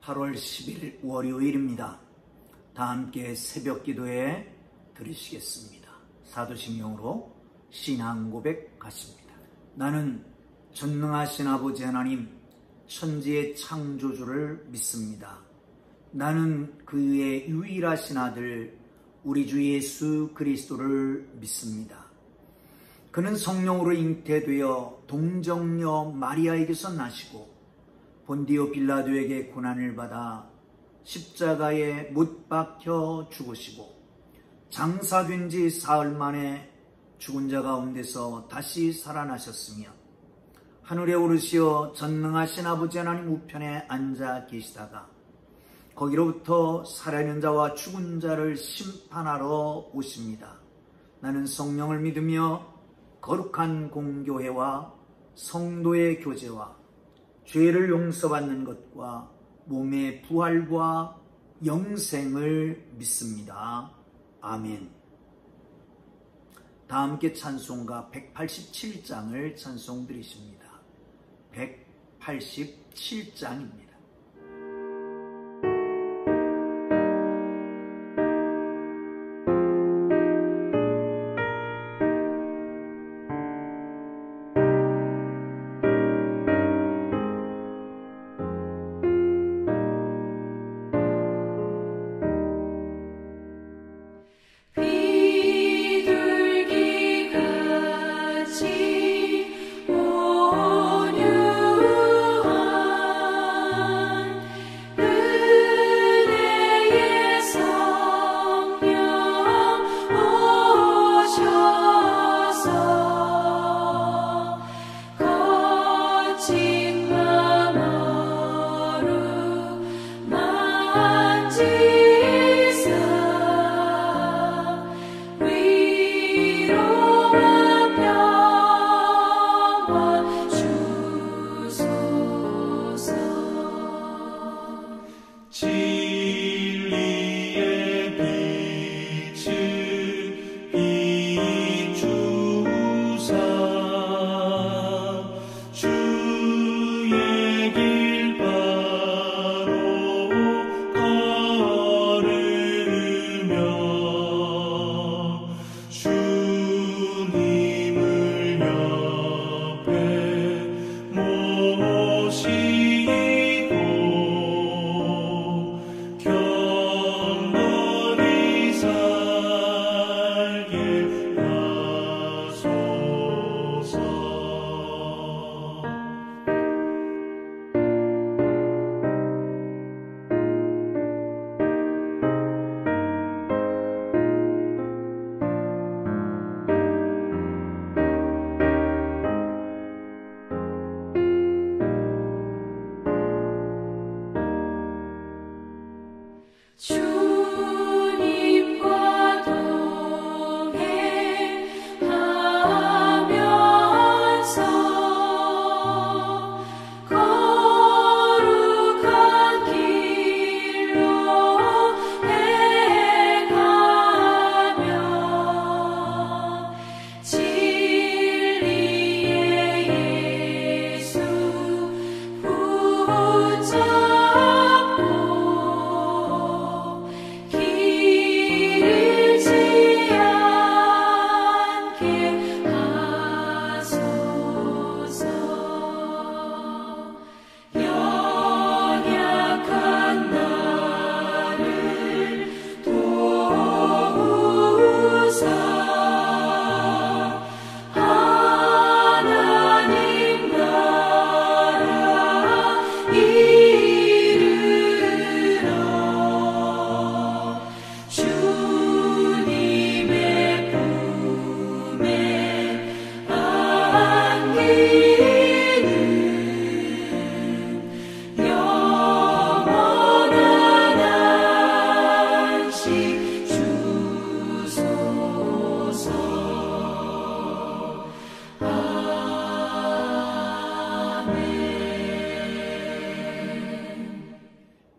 8월 10일 월요일입니다. 다 함께 새벽 기도에 들으시겠습니다. 사도신경으로 신앙 고백 같습니다. 나는 전능하신 아버지 하나님 천지의 창조주를 믿습니다. 나는 그의 유일하신 아들 우리 주 예수 그리스도를 믿습니다. 그는 성령으로 잉태되어 동정녀 마리아에게서 나시고 본디오 빌라도에게 고난을 받아 십자가에 못 박혀 죽으시고 장사된 지 사흘 만에 죽은 자 가운데서 다시 살아나셨으며 하늘에 오르시어 전능하신 아버지 하나님 우편에 앉아 계시다가 거기로부터 살아있는 자와 죽은 자를 심판하러 오십니다. 나는 성령을 믿으며 거룩한 공교회와 성도의 교제와 죄를 용서받는 것과 몸의 부활과 영생을 믿습니다. 아멘. 다 함께 찬송가 187장을 찬송 드리십니다. 187장입니다.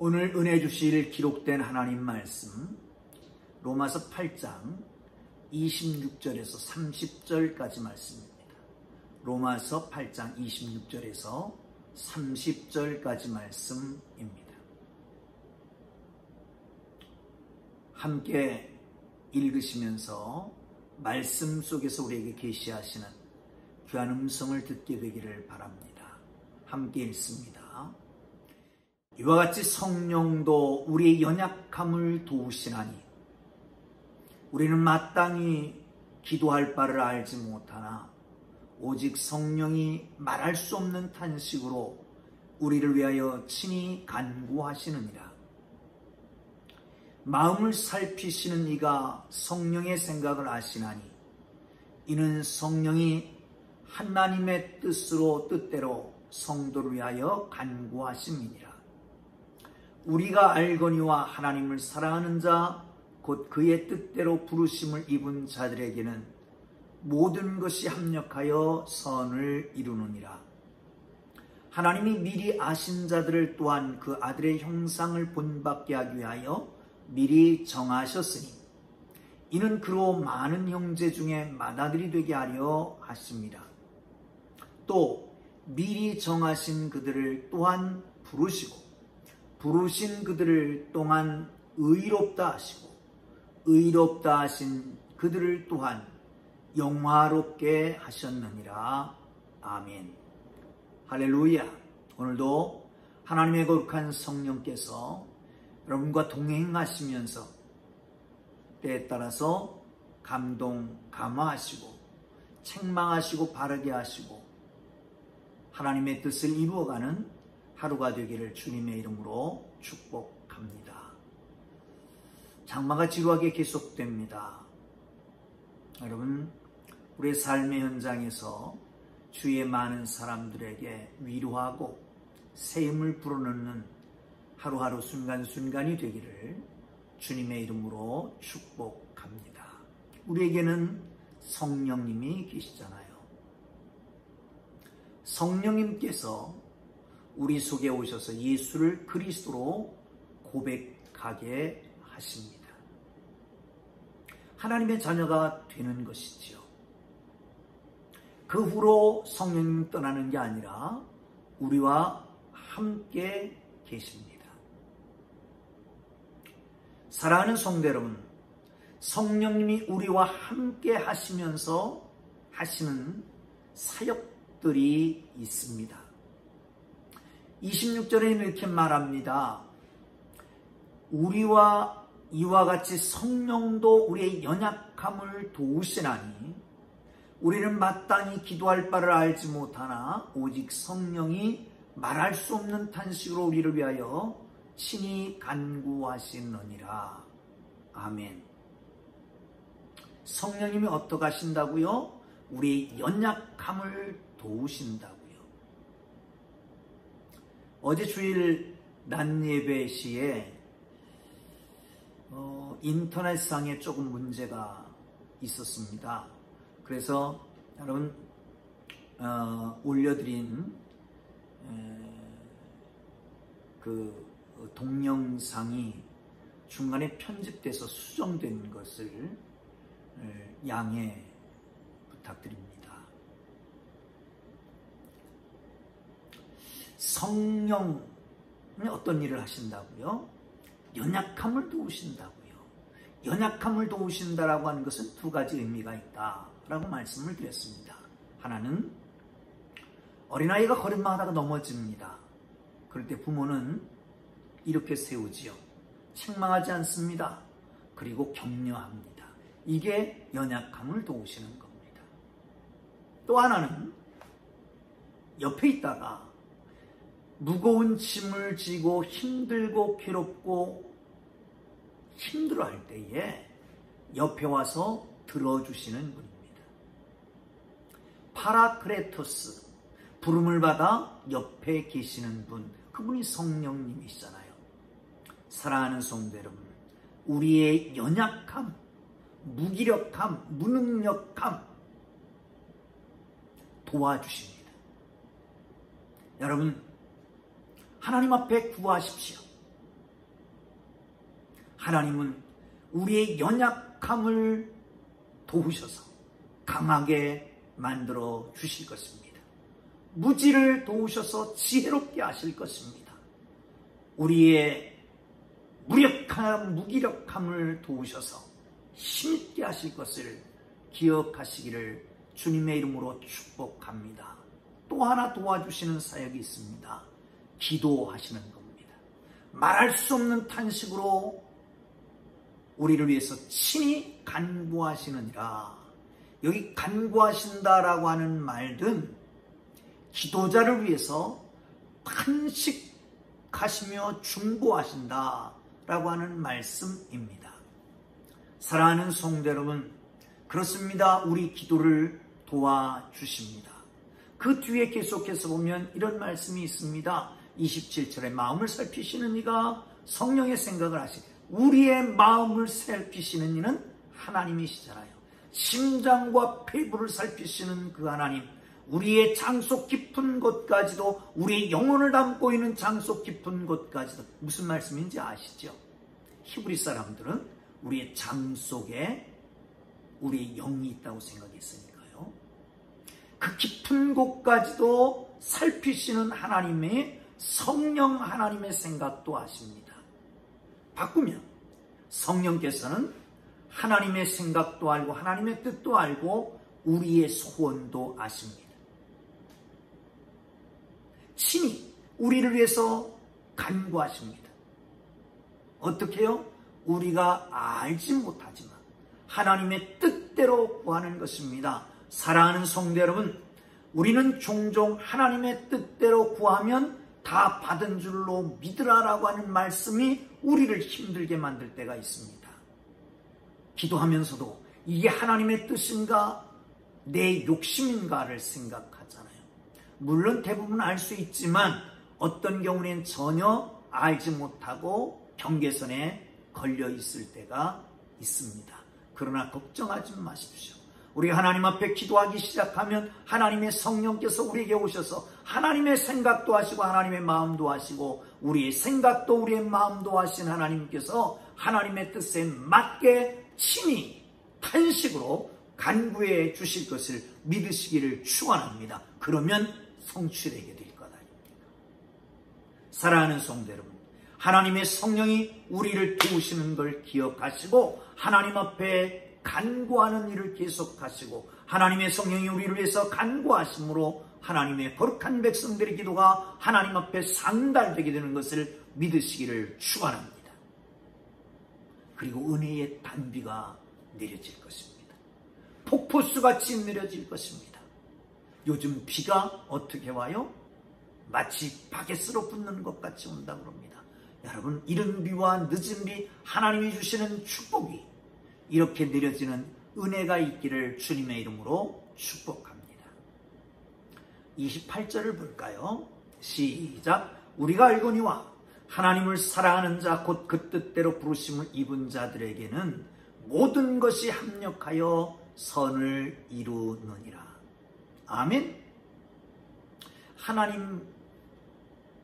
오늘 은혜 주실 기록된 하나님 말씀 로마서 8장 26절에서 30절까지 말씀입니다. 로마서 8장 26절에서 30절까지 말씀입니다. 함께 읽으시면서 말씀 속에서 우리에게 계시하시는 귀한 음성을 듣게 되기를 바랍니다. 함께 읽습니다. 이와 같이 성령도 우리의 연약함을 도우시나니 우리는 마땅히 기도할 바를 알지 못하나 오직 성령이 말할 수 없는 탄식으로 우리를 위하여 친히 간구하시느니라. 마음을 살피시는 이가 성령의 생각을 아시나니 이는 성령이 하나님의 뜻대로 성도를 위하여 간구하심이니라. 우리가 알거니와 하나님을 사랑하는 자 곧 그의 뜻대로 부르심을 입은 자들에게는 모든 것이 합력하여 선을 이루느니라. 하나님이 미리 아신 자들을 또한 그 아들의 형상을 본받게 하기 위하여 미리 정하셨으니 이는 그로 많은 형제 중에 맏아들이 되게 하려 하십니다. 또 미리 정하신 그들을 또한 부르시고 부르신 그들을 또한 의롭다 하시고 의롭다 하신 그들을 또한 영화롭게 하셨느니라. 아멘. 할렐루야. 오늘도 하나님의 거룩한 성령께서 여러분과 동행하시면서 때에 따라서 감화하시고 책망하시고 바르게 하시고 하나님의 뜻을 이루어가는 하루가 되기를 주님의 이름으로 축복합니다. 장마가 지루하게 계속됩니다. 여러분, 우리의 삶의 현장에서 주위의 많은 사람들에게 위로하고 새 힘을 불어넣는 하루하루 순간순간이 되기를 주님의 이름으로 축복합니다. 우리에게는 성령님이 계시잖아요. 성령님께서 우리 속에 오셔서 예수를 그리스도로 고백하게 하십니다. 하나님의 자녀가 되는 것이지요. 그 후로 성령님 떠나는 게 아니라 우리와 함께 계십니다. 사랑하는 성도 여러분, 성령님이 우리와 함께 하시면서 하시는 사역들이 있습니다. 26절에 이렇게 말합니다. 우리와 이와 같이 성령도 우리의 연약함을 도우시나니 우리는 마땅히 기도할 바를 알지 못하나 오직 성령이 말할 수 없는 탄식으로 우리를 위하여 친히 간구하시느니라. 아멘. 성령님이 어떻게 하신다고요? 우리의 연약함을 도우신다고요. 어제 주일 낮 예배 시에 인터넷상에 조금 문제가 있었습니다. 그래서 여러분 올려드린 그 동영상이 중간에 편집돼서 수정된 것을 양해 부탁드립니다. 성령이 어떤 일을 하신다고요? 연약함을 도우신다고요. 연약함을 도우신다라고 하는 것은 두 가지 의미가 있다라고 말씀을 드렸습니다. 하나는 어린아이가 걸음마하다가 넘어집니다. 그럴 때 부모는 이렇게 세우지요. 책망하지 않습니다. 그리고 격려합니다. 이게 연약함을 도우시는 겁니다. 또 하나는 옆에 있다가 무거운 짐을 지고 힘들고 괴롭고 힘들어할 때에 옆에 와서 들어주시는 분입니다. 파라크레토스, 부름을 받아 옆에 계시는 분, 그분이 성령님이시잖아요. 사랑하는 성도 여러분, 우리의 연약함, 무기력함, 무능력함 도와주십니다. 여러분, 하나님 앞에 구하십시오. 하나님은 우리의 연약함을 도우셔서 강하게 만들어 주실 것입니다. 무지를 도우셔서 지혜롭게 하실 것입니다. 우리의 무기력함을 도우셔서 힘있게 하실 것을 기억하시기를 주님의 이름으로 축복합니다. 또 하나 도와주시는 사역이 있습니다. 기도하시는 겁니다. 말할 수 없는 탄식으로 우리를 위해서 친히 간구하시느니라. 여기 간구하신다라고 하는 말은 기도자를 위해서 탄식하시며 중보하신다라고 하는 말씀입니다. 사랑하는 성도 여러분, 그렇습니다. 우리 기도를 도와주십니다. 그 뒤에 계속해서 보면 이런 말씀이 있습니다. 27절에 마음을 살피시는 이가 성령의 생각을 하시고, 우리의 마음을 살피시는 이는 하나님이시잖아요. 심장과 폐부를 살피시는 그 하나님, 우리의 장속 깊은 곳까지도, 우리의 영혼을 담고 있는 장속 깊은 곳까지도, 무슨 말씀인지 아시죠? 히브리 사람들은 우리의 장 속에 우리의 영이 있다고 생각했으니까요. 그 깊은 곳까지도 살피시는 하나님의 성령, 하나님의 생각도 아십니다. 바꾸면 성령께서는 하나님의 생각도 알고 하나님의 뜻도 알고 우리의 소원도 아십니다. 친히 우리를 위해서 간구하십니다. 어떻게 해요? 우리가 알지 못하지만 하나님의 뜻대로 구하는 것입니다. 사랑하는 성도 여러분, 우리는 종종 하나님의 뜻대로 구하면 다 받은 줄로 믿으라라고 하는 말씀이 우리를 힘들게 만들 때가 있습니다. 기도하면서도 이게 하나님의 뜻인가 내 욕심인가를 생각하잖아요. 물론 대부분 알 수 있지만 어떤 경우는 전혀 알지 못하고 경계선에 걸려 있을 때가 있습니다. 그러나 걱정하지 마십시오. 우리 하나님 앞에 기도하기 시작하면 하나님의 성령께서 우리에게 오셔서 하나님의 생각도 하시고 하나님의 마음도 하시고 우리의 생각도 우리의 마음도 하신 하나님께서 하나님의 뜻에 맞게 친히 탄식으로 간구해 주실 것을 믿으시기를 축원합니다. 그러면 성취되게 될 것 아닙니까? 사랑하는 성도 여러분, 하나님의 성령이 우리를 도우시는 걸 기억하시고 하나님 앞에 간구하는 일을 계속하시고 하나님의 성령이 우리를 위해서 간구하심으로 하나님의 거룩한 백성들의 기도가 하나님 앞에 상달되게 되는 것을 믿으시기를 축원합니다. 그리고 은혜의 단비가 내려질 것입니다. 폭포수같이 내려질 것입니다. 요즘 비가 어떻게 와요? 마치 바게스로 붙는 것 같이 온다고 합니다. 여러분, 이른 비와 늦은 비, 하나님이 주시는 축복이 이렇게 내려지는 은혜가 있기를 주님의 이름으로 축복합니다. 28절을 볼까요? 시작. 우리가 알거니와 하나님을 사랑하는 자 곧 그 뜻대로 부르심을 입은 자들에게는 모든 것이 합력하여 선을 이루느니라. 아멘. 하나님의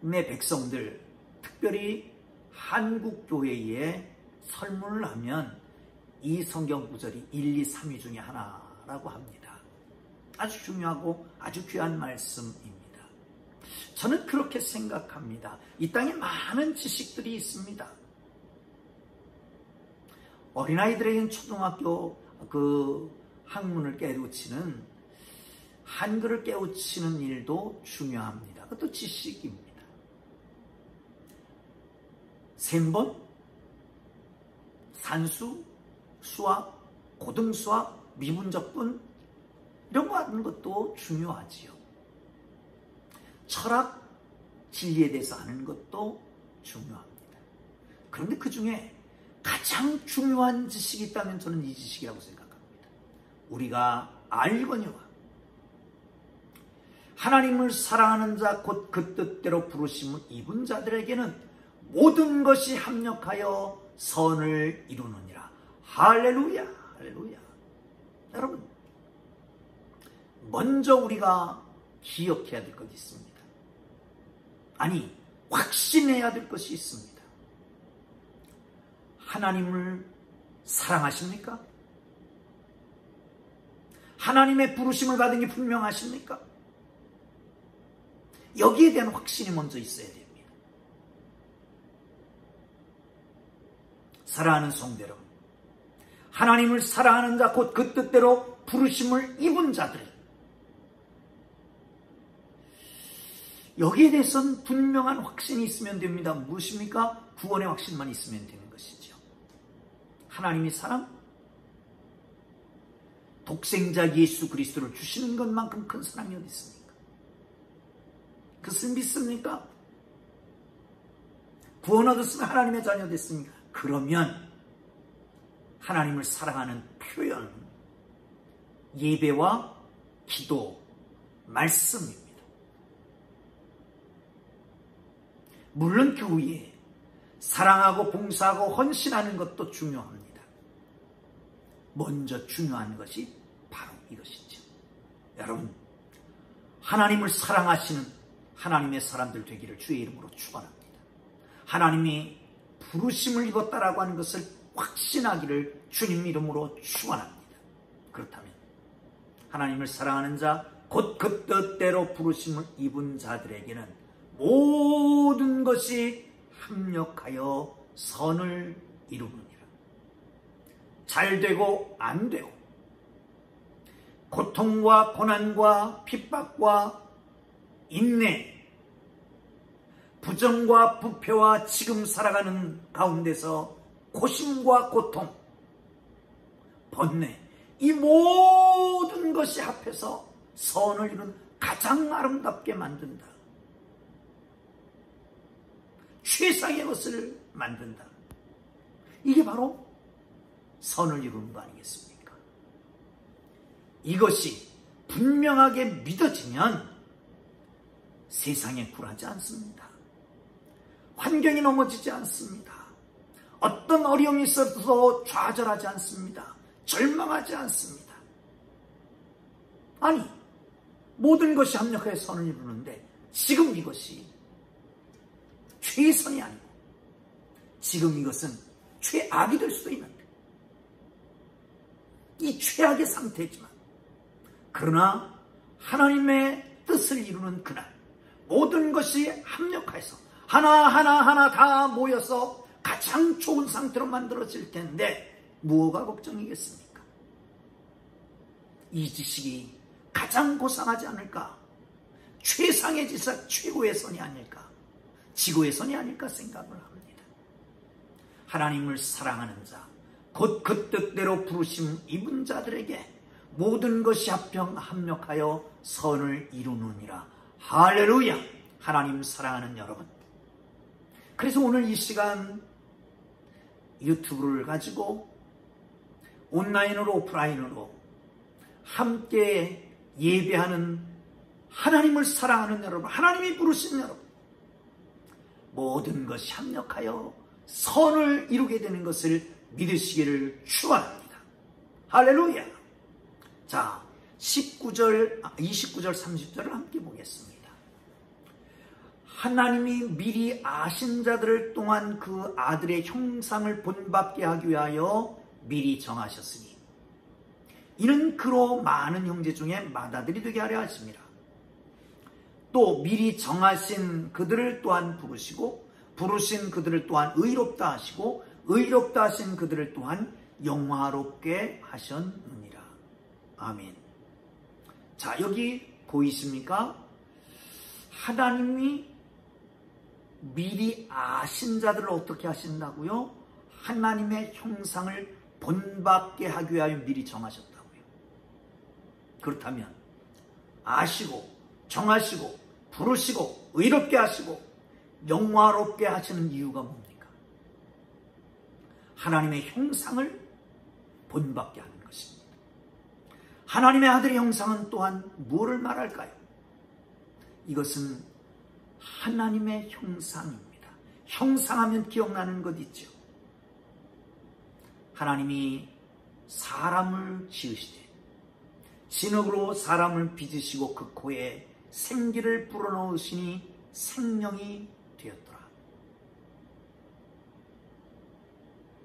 백성들, 특별히 한국교회에 설문을 하면 이 성경 구절이 1, 2, 3위 중에 하나라고 합니다. 아주 중요하고 아주 귀한 말씀입니다. 저는 그렇게 생각합니다. 이 땅에 많은 지식들이 있습니다. 어린아이들에게는 초등학교 학문을 깨우치는 한글을 깨우치는 일도 중요합니다. 그것도 지식입니다. 셈본, 산수, 수학, 고등수학, 미분적분 이런 거 하는 것도 중요하지요. 철학, 진리에 대해서 아는 것도 중요합니다. 그런데 그 중에 가장 중요한 지식이 있다면 저는 이 지식이라고 생각합니다. 우리가 알거니와 하나님을 사랑하는 자 곧 그 뜻대로 부르심을 입은 자들에게는 모든 것이 합력하여 선을 이루느니라. 할렐루야, 할렐루야. 여러분, 먼저 우리가 기억해야 될 것이 있습니다. 아니, 확신해야 될 것이 있습니다. 하나님을 사랑하십니까? 하나님의 부르심을 받은 게 분명하십니까? 여기에 대한 확신이 먼저 있어야 됩니다. 사랑하는 성도 여러분, 하나님을 사랑하는 자, 곧 그 뜻대로 부르심을 입은 자들이 여기에 대해서는 분명한 확신이 있으면 됩니다. 무엇입니까? 구원의 확신만 있으면 되는 것이죠. 하나님이 사랑, 독생자 예수 그리스도를 주시는 것만큼 큰 사랑이 어디 있습니까? 그것을 믿습니까? 구원 얻었으면 하나님의 자녀 됐습니까? 그러면 하나님을 사랑하는 표현, 예배와 기도, 말씀입니다. 물론 그 위에 사랑하고 봉사하고 헌신하는 것도 중요합니다. 먼저 중요한 것이 바로 이것이죠. 여러분, 하나님을 사랑하시는 하나님의 사람들 되기를 주의 이름으로 축원합니다. 하나님이 부르심을 입었다라고 하는 것을 확신하기를 주님 이름으로 축원합니다. 그렇다면 하나님을 사랑하는 자, 곧 그 뜻대로 부르심을 입은 자들에게는 모든 것이 합력하여 선을 이루느니라. 잘 되고 안 되고, 고통과 고난과 핍박과 인내, 부정과 부패와 지금 살아가는 가운데서 고심과 고통, 번뇌, 이 모든 것이 합해서 선을 이룬 가장 아름답게 만든다. 최상의 것을 만든다. 이게 바로 선을 이루는 거 아니겠습니까? 이것이 분명하게 믿어지면 세상에 굴하지 않습니다. 환경이 넘어지지 않습니다. 어떤 어려움이 있어도 좌절하지 않습니다. 절망하지 않습니다. 아니, 모든 것이 합력하여 선을 이루는데 지금 이것이 최선이 아니고 지금 이것은 최악이 될 수도 있는데, 이 최악의 상태지만 그러나 하나님의 뜻을 이루는 그날 모든 것이 합력해서 하나하나 다 모여서 가장 좋은 상태로 만들어질 텐데 무엇가 걱정이겠습니까? 이 지식이 가장 고상하지 않을까? 최상의 지식, 최고의 선이 아닐까? 지구의 선이 아닐까 생각을 합니다. 하나님을 사랑하는 자, 곧 그 뜻대로 부르심 입은 자들에게 모든 것이 합력하여 선을 이루느니라. 할렐루야! 하나님 사랑하는 여러분, 그래서 오늘 이 시간 유튜브를 가지고 온라인으로 오프라인으로 함께 예배하는 하나님을 사랑하는 여러분, 하나님이 부르신 여러분, 모든 것이 합력하여 선을 이루게 되는 것을 믿으시기를 축원합니다. 할렐루야. 자, 29절, 30절을 함께 보겠습니다. 하나님이 미리 아신 자들을 또한 그 아들의 형상을 본받게 하기 위하여 미리 정하셨으니 이는 그로 많은 형제 중에 맏아들이 되게 하려 하심이라. 또 미리 정하신 그들을 또한 부르시고 부르신 그들을 또한 의롭다 하시고 의롭다 하신 그들을 또한 영화롭게 하셨느니라. 아멘. 자, 여기 보이십니까? 하나님이 미리 아신 자들을 어떻게 하신다고요? 하나님의 형상을 본받게 하기 위하여 미리 정하셨다고요. 그렇다면 아시고 정하시고 부르시고 의롭게 하시고 영화롭게 하시는 이유가 뭡니까? 하나님의 형상을 본받게 하는 것입니다. 하나님의 아들의 형상은 또한 무엇을 말할까요? 이것은 하나님의 형상입니다. 형상하면 기억나는 것 있죠. 하나님이 사람을 지으시되 진흙으로 사람을 빚으시고 그 코에 생기를 불어넣으시니 생명이 되었더라.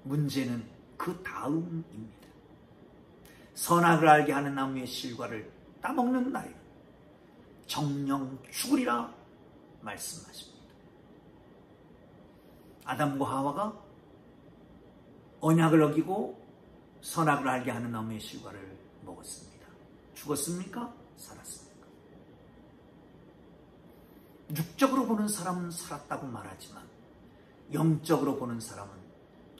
문제는 그 다음입니다. 선악을 알게 하는 나무의 실과를 따먹는 날 정령 죽으리라 말씀하십니다. 아담과 하와가 언약을 어기고 선악을 알게 하는 나무의 실과를 먹었습니다. 죽었습니까? 살았습니까? 육적으로 보는 사람은 살았다고 말하지만 영적으로 보는 사람은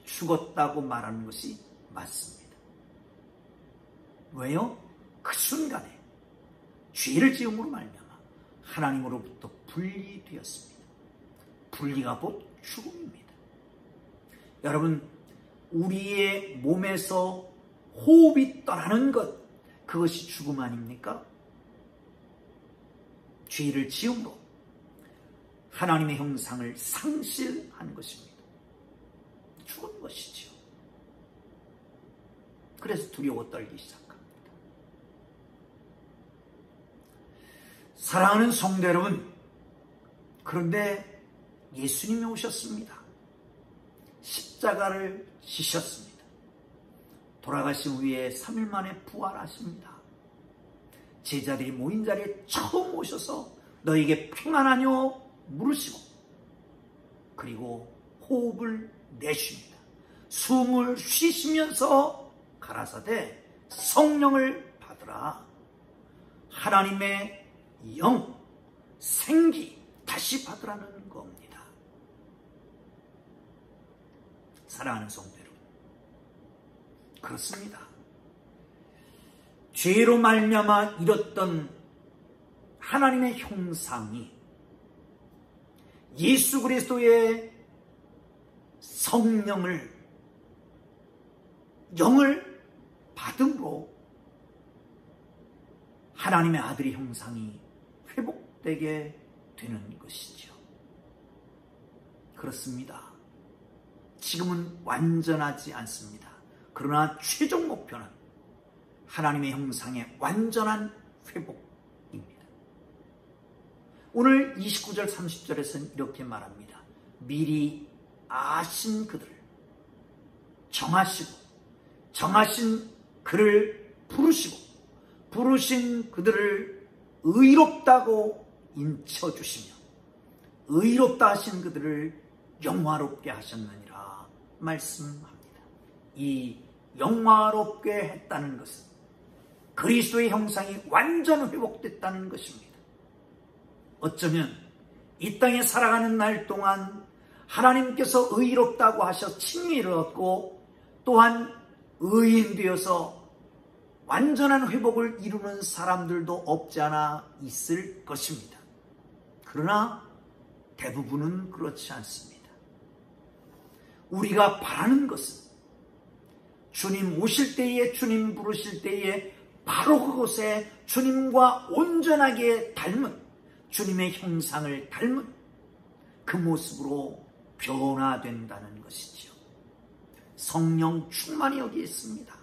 죽었다고 말하는 것이 맞습니다. 왜요? 그 순간에 죄를 지음으로 말미암아 하나님으로부터 분리되었습니다. 분리가 곧 죽음입니다. 여러분, 우리의 몸에서 호흡이 떠나는 것, 그것이 죽음 아닙니까? 죄를 지음으로 하나님의 형상을 상실한 것입니다. 죽은 것이지요. 그래서 두려워 떨기 시작합니다. 사랑하는 성도 여러분, 그런데 예수님이 오셨습니다. 십자가를 지셨습니다. 돌아가신 후에 3일 만에 부활하십니다. 제자들이 모인 자리에 처음 오셔서 너에게 평안하뇨? 물으시고, 그리고 호흡을 내쉽니다. 숨을 쉬시면서 가라사대 성령을 받으라. 하나님의 영, 생기 다시 받으라는 겁니다. 사랑하는 성도 여러분, 그렇습니다. 죄로 말미암아 잃었던 하나님의 형상이 예수 그리스도의 성령을, 영을 받음으로 하나님의 아들의 형상이 회복되게 되는 것이죠. 그렇습니다. 지금은 완전하지 않습니다. 그러나 최종 목표는 하나님의 형상의 완전한 회복입니다. 오늘 29절 30절에서는 이렇게 말합니다. 미리 아신 그들, 정하신 그를 부르신 그들을 의롭다고 인쳐주시며 의롭다 하신 그들을 영화롭게 하셨느니라 말씀합니다. 이 영화롭게 했다는 것은 그리스도의 형상이 완전 회복됐다는 것입니다. 어쩌면 이 땅에 살아가는 날 동안 하나님께서 의롭다고 하셔 칭의를 얻고 또한 의인 되어서 완전한 회복을 이루는 사람들도 없지 않아 있을 것입니다. 그러나 대부분은 그렇지 않습니다. 우리가 바라는 것은 주님 오실 때에, 주님 부르실 때에 바로 그곳에 주님과 온전하게 닮은, 주님의 형상을 닮은 그 모습으로 변화된다는 것이지요. 성령 충만이 여기 있습니다.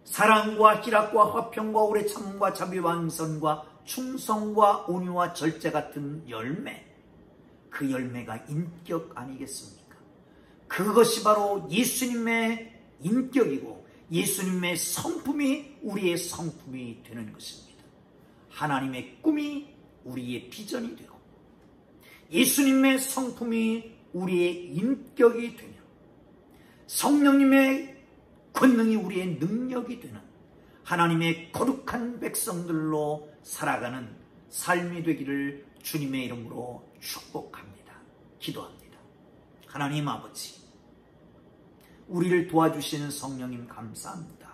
사랑과 희락과 화평과 오래 참음과 자비와 긍선과 충성과 온유와 절제 같은 열매, 그 열매가 인격 아니겠습니까? 그것이 바로 예수님의 인격이고 예수님의 성품이 우리의 성품이 되는 것입니다. 하나님의 꿈이 우리의 비전이 되고 예수님의 성품이 우리의 인격이 되며 성령님의 권능이 우리의 능력이 되는 하나님의 거룩한 백성들로 살아가는 삶이 되기를 주님의 이름으로 축복합니다. 기도합니다. 하나님 아버지, 우리를 도와주시는 성령님 감사합니다.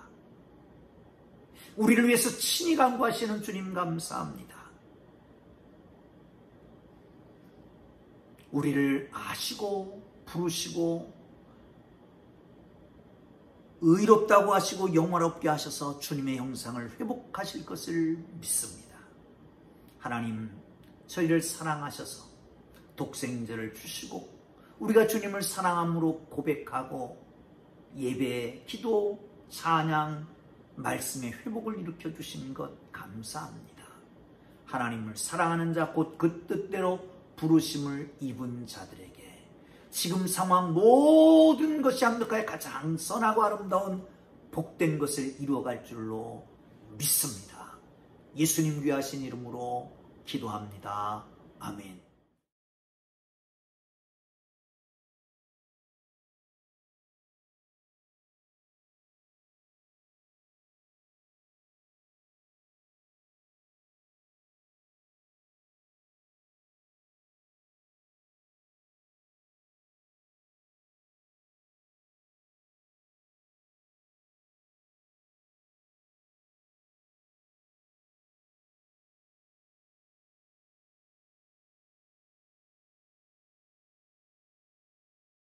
우리를 위해서 친히 간구하시는 주님 감사합니다. 우리를 아시고 부르시고 의롭다고 하시고 영화롭게 하셔서 주님의 형상을 회복하실 것을 믿습니다. 하나님, 저희를 사랑하셔서 독생자를 주시고 우리가 주님을 사랑함으로 고백하고 예배, 기도, 찬양, 말씀의 회복을 일으켜 주신 것 감사합니다. 하나님을 사랑하는 자 곧 그 뜻대로 부르심을 입은 자들에게 지금 상황 모든 것이 합력하여 가장 선하고 아름다운 복된 것을 이루어갈 줄로 믿습니다. 예수님 귀하신 이름으로 기도합니다. 아멘.